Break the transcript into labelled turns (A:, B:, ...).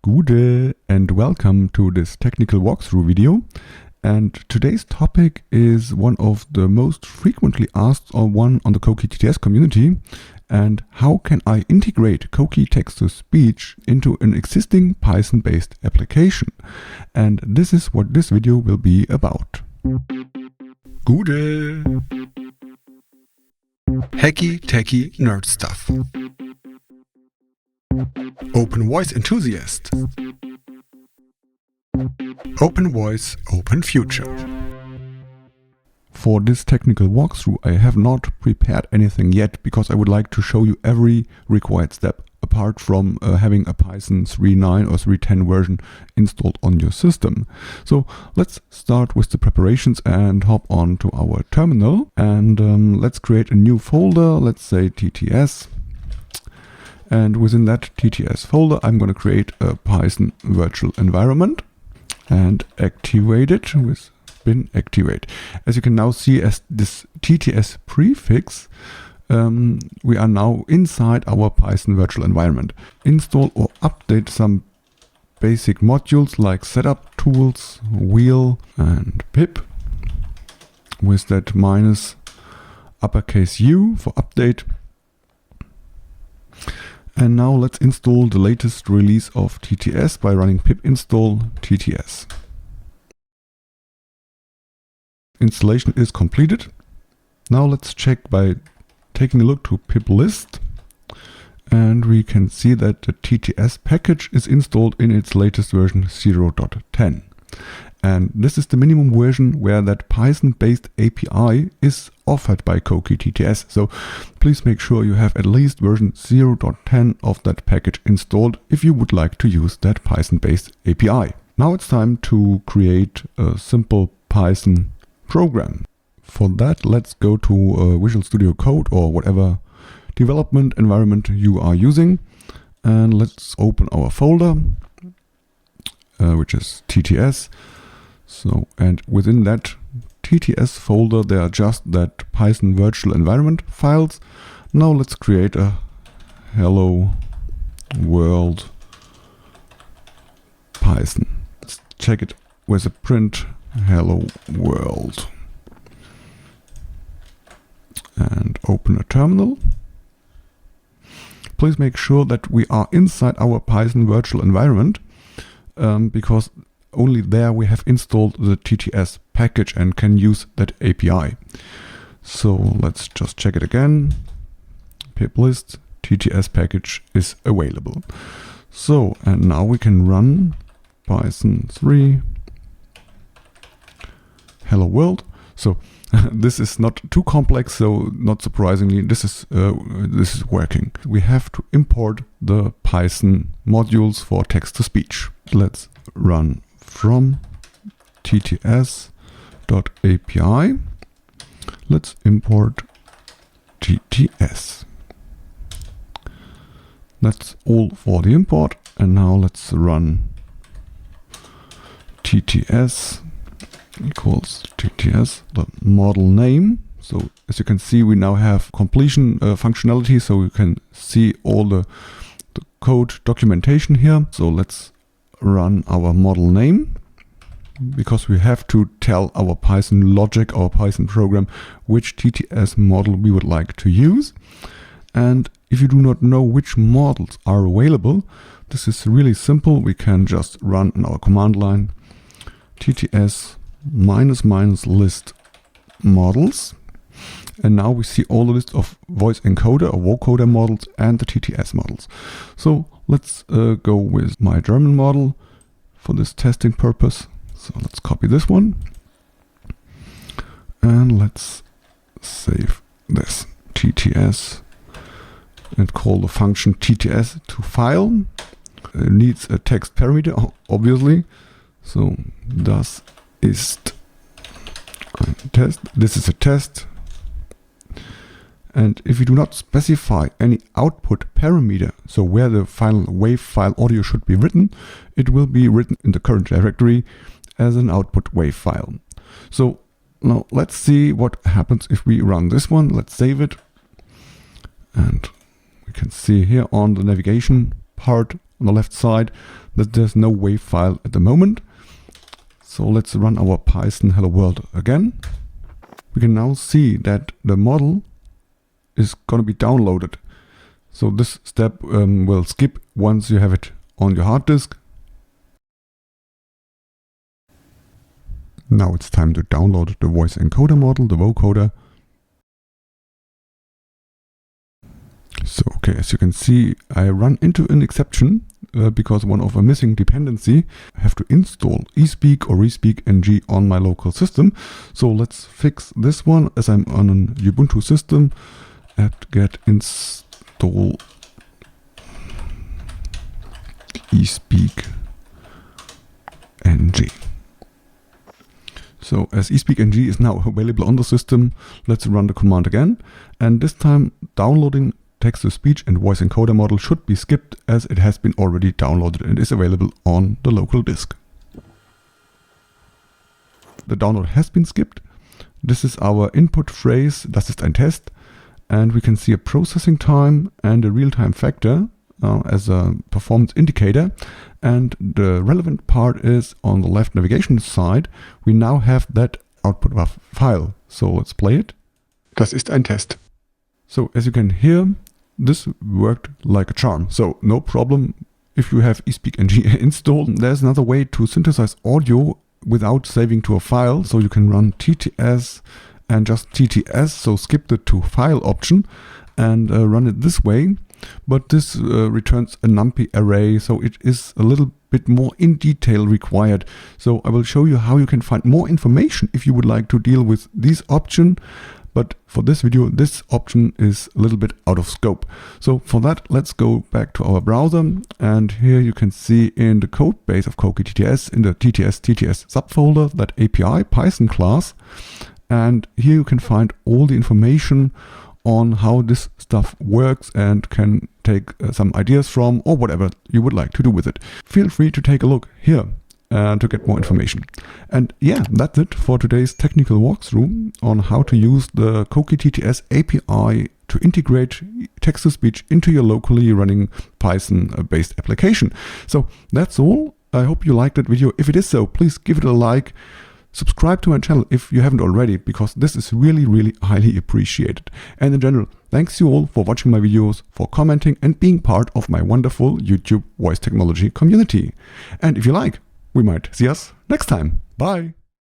A: Gute and welcome to this technical walkthrough video. And today's topic is one of the most frequently asked one on the Coqui TTS community. And how can I integrate Coqui text-to-speech into an existing Python-based application? And this is what this video will be about. Gute! Hacky, techy, nerd stuff. Open voice enthusiast. Open voice, open future. For this technical walkthrough, I have not prepared anything yet because I would like to show you every required step apart from having a Python 3.9 or 3.10 version installed on your system. So let's start with the preparations and hop on to our terminal, and let's create a new folder. Let's say TTS. And within that TTS folder, I'm going to create a Python virtual environment and activate it with bin activate. As you can now see, as this TTS prefix, we are now inside our Python virtual environment. Install or update some basic modules like setup tools, wheel, and pip. With that minus uppercase U for update. And now let's install the latest release of TTS by running pip install TTS. Installation is completed. Now let's check by taking a look to pip list. And we can see that the TTS package is installed in its latest version 0.10. And this is the minimum version where that Python-based API is offered by Coqui TTS. So please make sure you have at least version 0.10 of that package installed if you would like to use that Python-based API. Now it's time to create a simple Python program. For that, let's go to Visual Studio Code or whatever development environment you are using. And let's open our folder, which is TTS. So, and within that TTS folder, there are just that Python virtual environment files. Now let's create a Hello World Python. Let's check it with a print Hello World. And open a terminal. Please make sure that we are inside our Python virtual environment because only there we have installed the TTS package and can use that API. So let's just check it again. Pip list, TTS package is available. So, and now we can run Python 3 Hello World. So this is not too complex, so not surprisingly, this is working. We have to import the Python modules for text-to-speech. Let's run from TTS.api. Let's import TTS. That's all for the import. And now let's run TTS equals TTS, the model name. So as you can see, we now have completion functionality, so you can see all the code documentation here. So let's run our model name, because we have to tell our Python logic, our Python program, which TTS model we would like to use. And if you do not know which models are available, this is really simple. We can just run in our command line TTS -- list models. And now we see all the list of voice encoder or vocoder models and the TTS models. So let's go with my German model for this testing purpose. So let's copy this one. And let's save this TTS and call the function TTS to file. It needs a text parameter, obviously. So das ist ein Test. This is a test. And if you do not specify any output parameter, so where the final WAV file audio should be written, it will be written in the current directory as an output WAV file. So now let's see what happens if we run this one. Let's save it. And we can see here on the navigation part on the left side that there's no WAV file at the moment. So let's run our Python Hello World again. We can now see that the model is going to be downloaded. So this step will skip once you have it on your hard disk. Now it's time to download the voice encoder model, the vocoder. So, okay, as you can see, I run into an exception because one of a missing dependency. I have to install eSpeak or eSpeak ng on my local system. So let's fix this one as I'm on an Ubuntu system. Apt-get install eSpeak ng. So as eSpeak ng is now available on the system, let's run the command again. And this time downloading text-to-speech and voice encoder model should be skipped as it has been already downloaded and is available on the local disk. The download has been skipped. This is our input phrase, das ist ein Test, and we can see a processing time and a real-time factor as a performance indicator. And the relevant part is on the left navigation side, we now have that output file. So let's play it. Das ist ein Test. So as you can hear, this worked like a charm. So no problem if you have eSpeak ng installed. There's another way to synthesize audio without saving to a file. So you can run TTS and just TTS. So skip the to file option and run it this way. But this returns a NumPy array. So it is a little bit more in detail required. So I will show you how you can find more information if you would like to deal with this option. But for this video, this option is a little bit out of scope. So for that, let's go back to our browser. And here you can see in the code base of Coqui TTS, in the TTS subfolder, that API Python class. And here you can find all the information on how this stuff works and can take some ideas from or whatever you would like to do with it. Feel free to take a look here to get more information. And yeah, that's it for today's technical walkthrough on how to use the Coqui TTS API to integrate text-to-speech into your locally running Python-based application. So that's all. I hope you liked that video. If it is so, please give it a like. Subscribe to my channel if you haven't already, because this is really, really highly appreciated. And in general, thanks you all for watching my videos, for commenting and being part of my wonderful YouTube voice technology community. And if you like, we might see us next time. Bye!